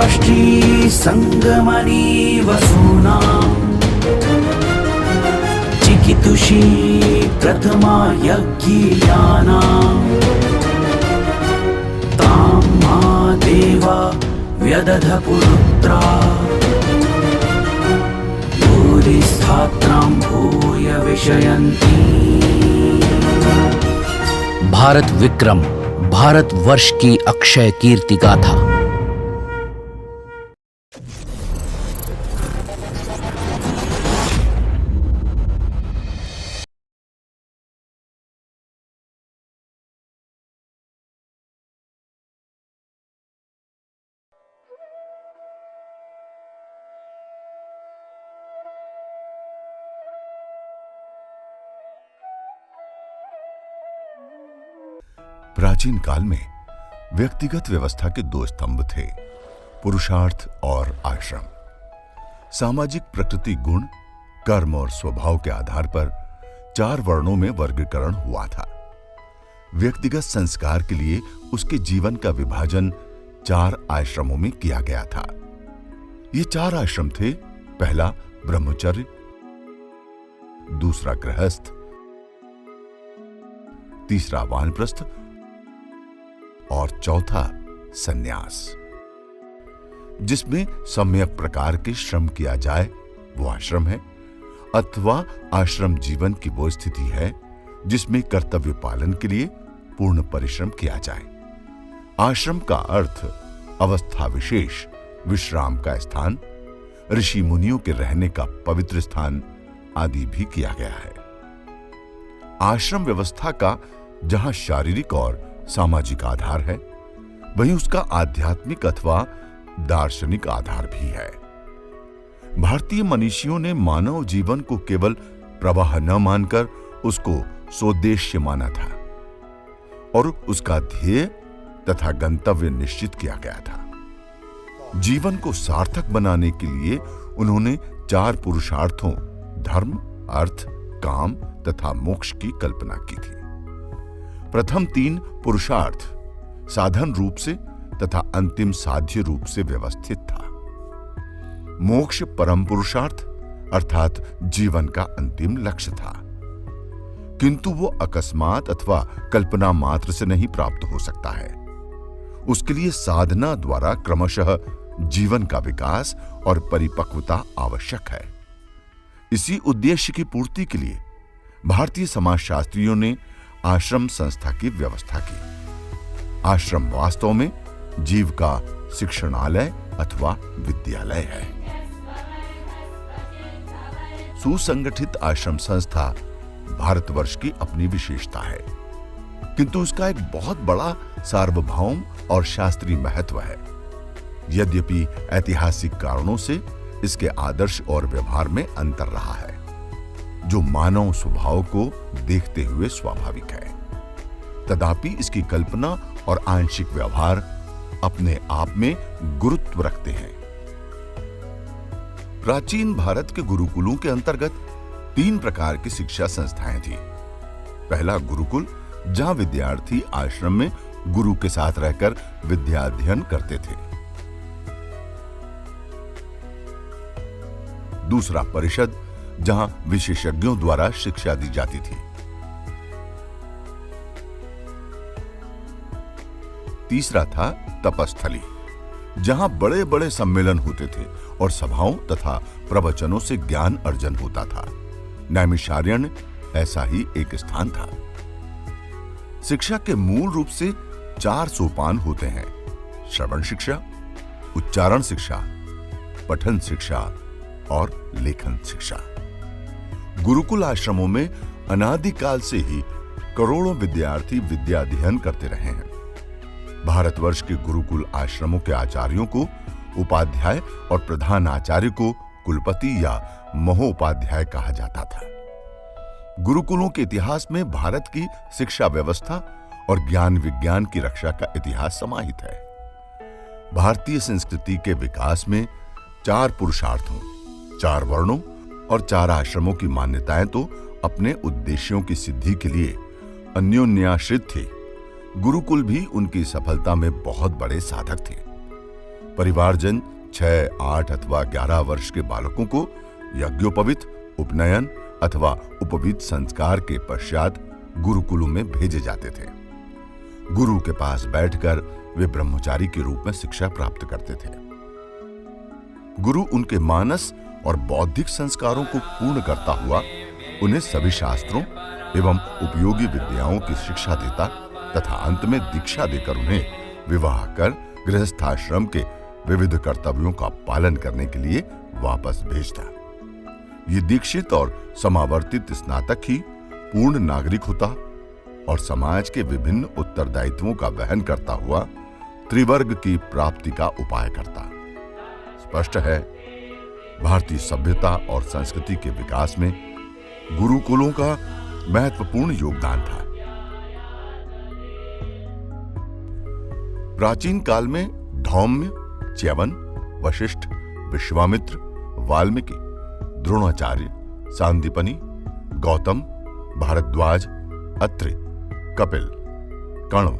राष्ट्री संगमनी वसूनां चिकितुषी प्रथमा यज्ञियानां तां मा देवा व्यदध पुरुत्रा भूरिस्थात्रां भूय विषयन्ति। भारत विक्रम, भारतवर्ष की अक्षय कीर्ति गाथा। प्राचीन काल में व्यक्तिगत व्यवस्था के दो स्तंभ थे, पुरुषार्थ और आश्रम। सामाजिक प्रकृति गुण, कर्म और स्वभाव के आधार पर 4 वर्णों में वर्गीकरण हुआ था। व्यक्तिगत संस्कार के लिए उसके जीवन का विभाजन 4 आश्रमों में किया गया था। ये 4 आश्रम थे। पहला ब्रह्मचर्य, दूसरा गृहस्थ, तीसरा वानप्रस्थ और चौथा सन्यास। जिसमें सम्यक प्रकार के श्रम किया जाए वो आश्रम है, अथवा आश्रम जीवन की वो स्थिति है जिसमें कर्तव्य पालन के लिए पूर्ण परिश्रम किया जाए। आश्रम का अर्थ अवस्था विशेष विश्राम का स्थान, ऋषि मुनियों के रहने का पवित्र स्थान आदि भी किया गया है। आश्रम व्यवस्था का जहां शारीरिक और सामाजिक आधार है, वहीं उसका आध्यात्मिक अथवा दार्शनिक आधार भी है। भारतीय मनीषियों ने मानव जीवन को केवल प्रवाह न मानकर उसको सोद्देश्य माना था और उसका ध्येय तथा गंतव्य निश्चित किया गया था। जीवन को सार्थक बनाने के लिए उन्होंने 4 पुरुषार्थों धर्म, अर्थ, काम तथा मोक्ष की कल्पना की थी। प्रथम 3 पुरुषार्थ साधन रूप से तथा अंतिम साध्य रूप से व्यवस्थित था। मोक्ष परम पुरुषार्थ अर्थात जीवन का अंतिम लक्ष्य था, किंतु वो अकस्मात अथवा कल्पना मात्र से नहीं प्राप्त हो सकता है। उसके लिए साधना द्वारा क्रमशः जीवन का विकास और परिपक्वता आवश्यक है। इसी उद्देश्य की पूर्ति के लिए भारतीय समाजशास्त्रियों ने आश्रम संस्था की व्यवस्था की। आश्रम वास्तव में जीव का शिक्षणालय अथवा विद्यालय है। सुसंगठित आश्रम संस्था भारतवर्ष की अपनी विशेषता है, किंतु उसका एक बहुत बड़ा सार्वभौम और शास्त्रीय महत्व है। यद्यपि ऐतिहासिक कारणों से इसके आदर्श और व्यवहार में अंतर रहा है, जो मानव स्वभाव को देखते हुए स्वाभाविक है। तथापि इसकी कल्पना और आंशिक व्यवहार अपने आप में गुरुत्व रखते हैं। प्राचीन भारत के गुरुकुलों के अंतर्गत 3 प्रकार की शिक्षा संस्थाएं थी। पहला गुरुकुल, जहां विद्यार्थी आश्रम में गुरु के साथ रहकर विद्याध्ययन करते थे। दूसरा परिषद, जहां विशेषज्ञों द्वारा शिक्षा दी जाती थी। तीसरा था तपस्थली, जहां बड़े बड़े सम्मेलन होते थे और सभाओं तथा प्रवचनों से ज्ञान अर्जन होता था। नैमिषारण्य ऐसा ही एक स्थान था। शिक्षा के मूल रूप से 4 सोपान होते हैं: श्रवण शिक्षा, उच्चारण शिक्षा, पठन शिक्षा और लेखन शिक्षा। गुरुकुल आश्रमों में अनादिकाल से ही करोड़ों विद्यार्थी विद्या अध्ययन करते रहे हैं। भारतवर्ष के गुरुकुल आश्रमों के आचार्यों को उपाध्याय और प्रधान आचार्य को कुलपति या महोपाध्याय कहा जाता था। गुरुकुलों के इतिहास में भारत की शिक्षा व्यवस्था और ज्ञान विज्ञान की रक्षा का इतिहास समाहित है। भारतीय संस्कृति के विकास में 4 पुरुषार्थों, 4 वर्णों और 4 आश्रमों की मान्यताएं तो अपने उद्देश्यों की सिद्धि के लिए अन्योन्याश्रित थे। गुरुकुल भी उनकी सफलता में बहुत बड़े साधक थे। परिवारजन 6, 8 अथवा 11 वर्ष के बालकों को यज्ञोपवीत, उपनयन अथवा उपवीत संस्कार के पश्चात गुरुकुलों में भेजे जाते थे। गुरु के पास बैठकर वे ब्रह्मचारी के रूप में शिक्षा प्राप्त करते थे। गुरु उनके मानस और बौद्धिक संस्कारों को पूर्ण करता हुआ उन्हें सभी शास्त्रों एवं उपयोगी विद्याओं की शिक्षा देता तथा अंत में दीक्षा देकर उन्हें विवाह कर गृहस्थाश्रम के विविध कर्तव्यों का पालन करने के लिए वापस भेजता। ये दीक्षित और समावर्तित स्नातक ही पूर्ण नागरिक होता और समाज के विभिन्न उत्तरदायित्वों का वहन करता हुआ त्रिवर्ग की प्राप्ति का उपाय करता। स्पष्ट है, भारतीय सभ्यता और संस्कृति के विकास में गुरुकुलों का महत्वपूर्ण योगदान था। प्राचीन काल में धौम्य, च्यवन, वशिष्ठ, विश्वामित्र, वाल्मीकि, द्रोणाचार्य, सांदीपनि, गौतम, भारद्वाज, अत्रि, कपिल, कण्व,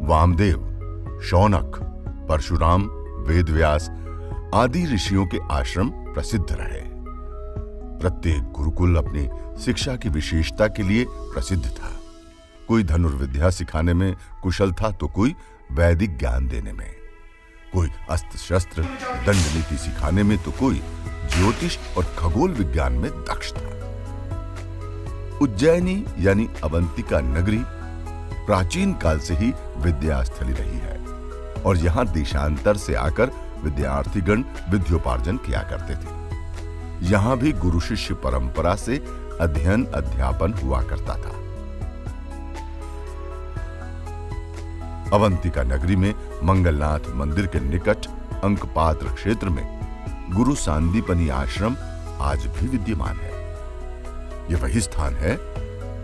वामदेव, शौनक, परशुराम, वेदव्यास आदि ऋषियों के आश्रम प्रसिद्ध रहे। प्रत्येक गुरुकुल अपनी शिक्षा की विशेषता के लिए प्रसिद्ध था। कोई धनुर्विद्या सिखाने में कुशल था तो कोई वैदिक ज्ञान देने में, कोई अस्त्र शस्त्र दंड नीति सिखाने में तो कोई ज्योतिष और खगोल विज्ञान में दक्ष था। उज्जैनी यानी अवंतिका नगरी प्राचीन काल से ही विद्यास्थली रही है और यहां देशांतर से आकर विद्यार्थीगण विद्योपार्जन किया करते थे। यहां भी गुरु शिष्य परंपरा से अध्ययन अध्यापन हुआ करता था। अवंतिका नगरी में मंगलनाथ मंदिर के निकट अंकपात्र क्षेत्र में गुरु सांदीपनि आश्रम आज भी विद्यमान है। यह वही स्थान है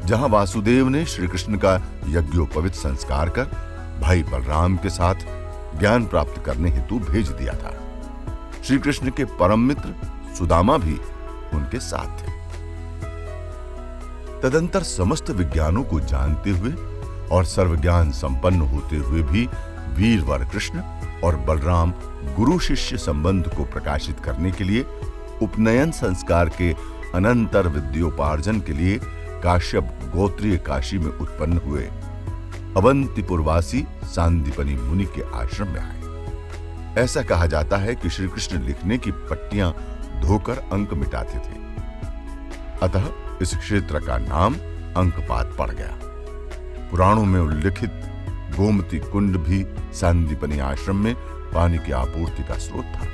जहां वासुदेव ने श्री कृष्ण का यज्ञोपवीत संस्कार कर भाई बलराम के साथ ज्ञान प्राप्त करने हेतु भेज दिया था। श्री कृष्ण के परम मित्र सुदामा भी उनके साथ थे। तदंतर समस्त विज्ञानों को जानते हुए और सर्वज्ञान संपन्न होते हुए भी वीरवर कृष्ण और बलराम गुरु शिष्य संबंध को प्रकाशित करने के लिए उपनयन संस्कार के अनंतर विद्योपार्जन के लिए काश्यप गोत्रीय काशी में उत्पन्न हुए अवंतिपुरवासी सांदीपनि मुनि के आश्रम में आए। ऐसा कहा जाता है कि श्री कृष्ण लिखने की पट्टियां धोकर अंक मिटाते थे, अतः इस क्षेत्र का नाम अंकपात पड़ गया। पुराणों में उल्लिखित गोमती कुंड भी सांदीपनि आश्रम में पानी की आपूर्ति का स्रोत था।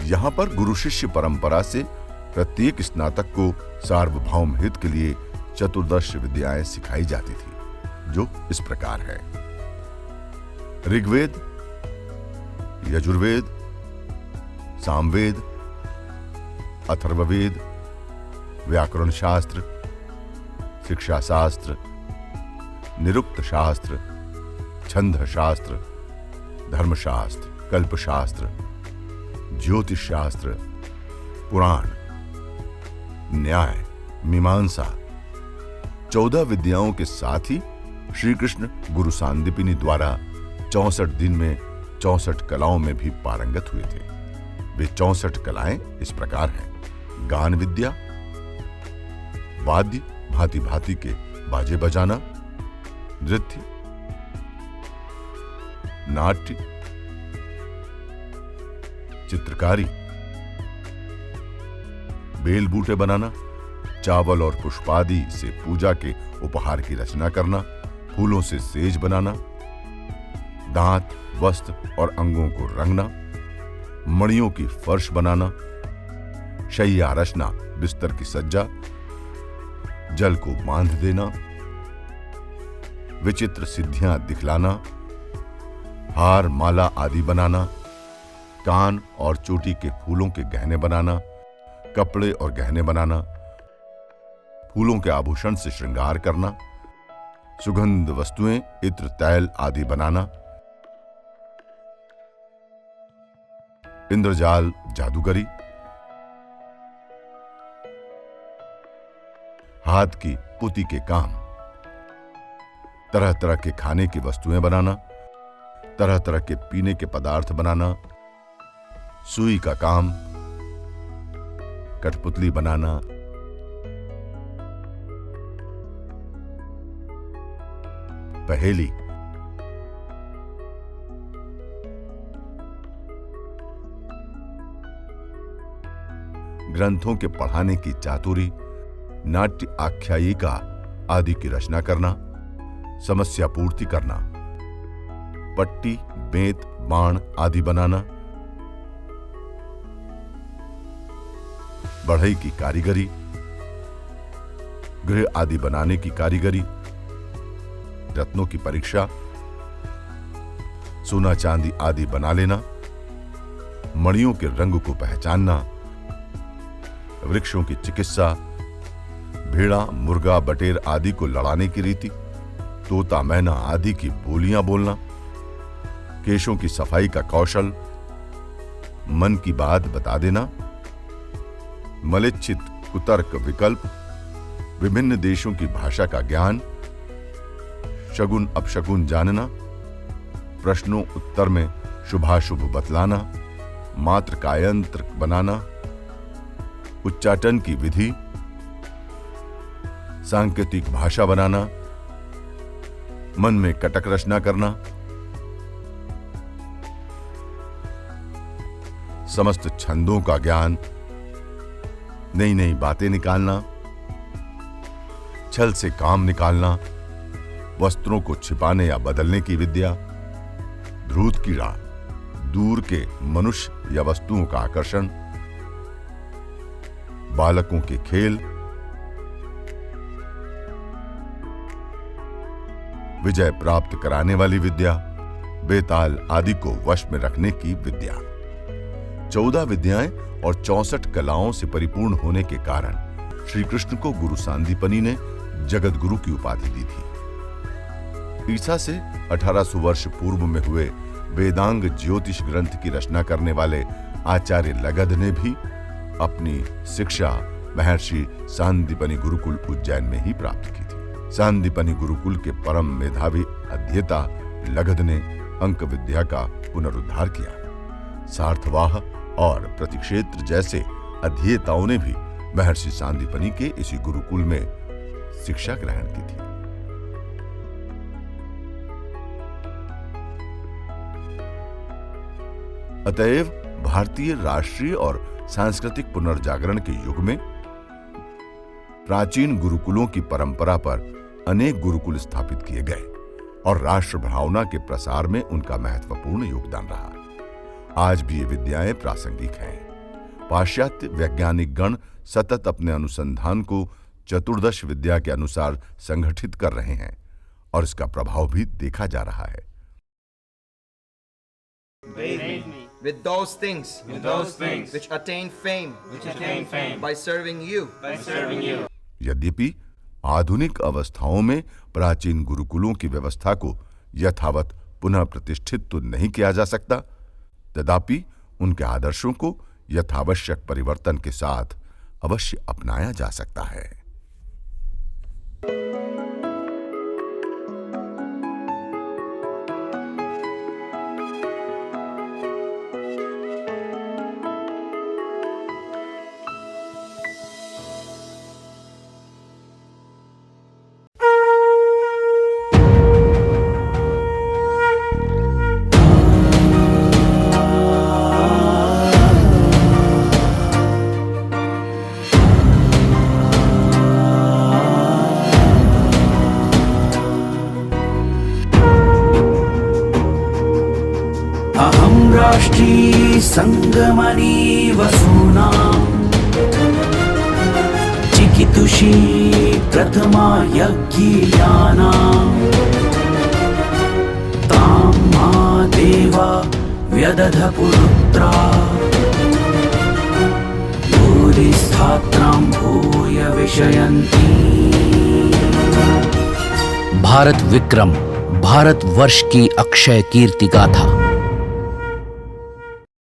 यहां पर गुरु शिष्य परंपरा से प्रत्येक स्नातक को सार्वभौम हित के लिए चतुर्दश विद्याएं सिखाई जाती थी, जो इस प्रकार है: ऋग्वेद, यजुर्वेद, सामवेद, अथर्ववेद, व्याकरण शास्त्र, शिक्षा शास्त्र, निरुक्त शास्त्र, छंद शास्त्र, धर्मशास्त्र, कल्पशास्त्र, ज्योतिष शास्त्र, पुराण, न्याय, मीमांसा 14 विद्याओं के साथ ही श्री कृष्ण गुरु सांदीपनि द्वारा 64 दिन में 64 कलाओं में भी पारंगत हुए थे। वे 64 कलाएं इस प्रकार हैं: गान विद्या, वाद्य भांति भांति के बाजे बजाना, नृत्य, नाट्य, चित्रकारी, बेल बूटे बनाना, चावल और पुष्पादि से पूजा के उपहार की रचना करना, फूलों से सेज बनाना, दांत, वस्त्र और अंगों को रंगना, मणियों की फर्श बनाना, शैया रचना, बिस्तर की सज्जा, जल को बांध देना, विचित्र सिद्धियां दिखलाना, हार माला आदि बनाना, कान और चोटी के फूलों के गहने बनाना, कपड़े और गहने बनाना, फूलों के आभूषण से श्रृंगार करना, सुगंध वस्तुएं, इत्र, तैल आदि बनाना, इंद्रजाल, जादूगरी, हाथ की पुती के काम, तरह तरह के खाने की वस्तुएं बनाना, तरह तरह के पीने के पदार्थ बनाना, सुई का काम, कठपुतली बनाना, पहेली, ग्रंथों के पढ़ाने की चातुरी, नाट्य आख्यायिका आदि की रचना करना, समस्या पूर्ति करना, पट्टी, बेंत, बाण आदि बनाना, बढ़ई की कारीगरी, गृह आदि बनाने की कारीगरी, रत्नों की परीक्षा, सोना चांदी आदि बना लेना, मणियों के रंग को पहचानना, वृक्षों की चिकित्सा, भेड़ा, मुर्गा, बटेर आदि को लड़ाने की रीति, तोता, मैना आदि की बोलियां बोलना, केशों की सफाई का कौशल, मन की बात बता देना, मलिच्छित कुतर्क विकल्प, विभिन्न देशों की भाषा का ज्ञान, शगुन अपशगुन जानना, प्रश्नों उत्तर में शुभाशुभ बतलाना, मात्र का यंत्र बनाना, उच्चाटन की विधि, सांकेतिक भाषा बनाना, मन में कटक रचना करना, समस्त छंदों का ज्ञान, नई नई बातें निकालना, छल से काम निकालना, वस्त्रों को छिपाने या बदलने की विद्या, धूर्त कीड़ा, दूर के मनुष्य या वस्तुओं का आकर्षण, बालकों के खेल, विजय प्राप्त कराने वाली विद्या, बेताल आदि को वश में रखने की विद्या। 14 विद्याएं और 64 कलाओं से परिपूर्ण होने के कारण श्री कृष्ण को गुरु सांदीपनि ने जगत गुरु की उपाधि दी थी। ईसा से 1800 वर्ष पूर्व में हुए वेदांग ज्योतिष ग्रंथ की रचना करने वाले आचार्य लगध ने भी अपनी शिक्षा महर्षि सांदीपनि गुरुकुल उज्जैन में ही प्राप्त की थी। सांदीपनि गुरुकुल के परम मेधावी अध्येता लगध ने अंक विद्या का पुनरुद्धार किया। सार्थवाह और प्रतिक्षेत्र जैसे अध्येताओं ने भी महर्षि सांदीपनि के इसी गुरुकुल में शिक्षा ग्रहण की थी। अतएव भारतीय राष्ट्रीय और सांस्कृतिक पुनर्जागरण के युग में प्राचीन गुरुकुलों की परंपरा पर अनेक गुरुकुल स्थापित किए गए और राष्ट्र भावना के प्रसार में उनका महत्वपूर्ण योगदान रहा। आज भी ये विद्याएं प्रासंगिक हैं। पाश्चात्य वैज्ञानिक गण सतत अपने अनुसंधान को चतुर्दश विद्या के अनुसार संगठित कर रहे हैं और इसका प्रभाव भी देखा जा रहा है। With those things which attain fame by serving you. यद्यपि आधुनिक अवस्थाओं में प्राचीन गुरुकुलों की व्यवस्था को यथावत पुनः प्रतिष्ठित तो नहीं किया जा सकता, तथापि उनके आदर्शों को यथावश्यक परिवर्तन के साथ अवश्य अपनाया जा सकता है। राष्ट्री संगमनी वसूनां चिकितुषी प्रथमा यज्ञियानां तां मा देवा व्यदध पुरुत्रा भूरिस्थात्रां भूय विषयन्ति। भारत विक्रम भारत वर्ष की अक्षय कीर्ति गाथा।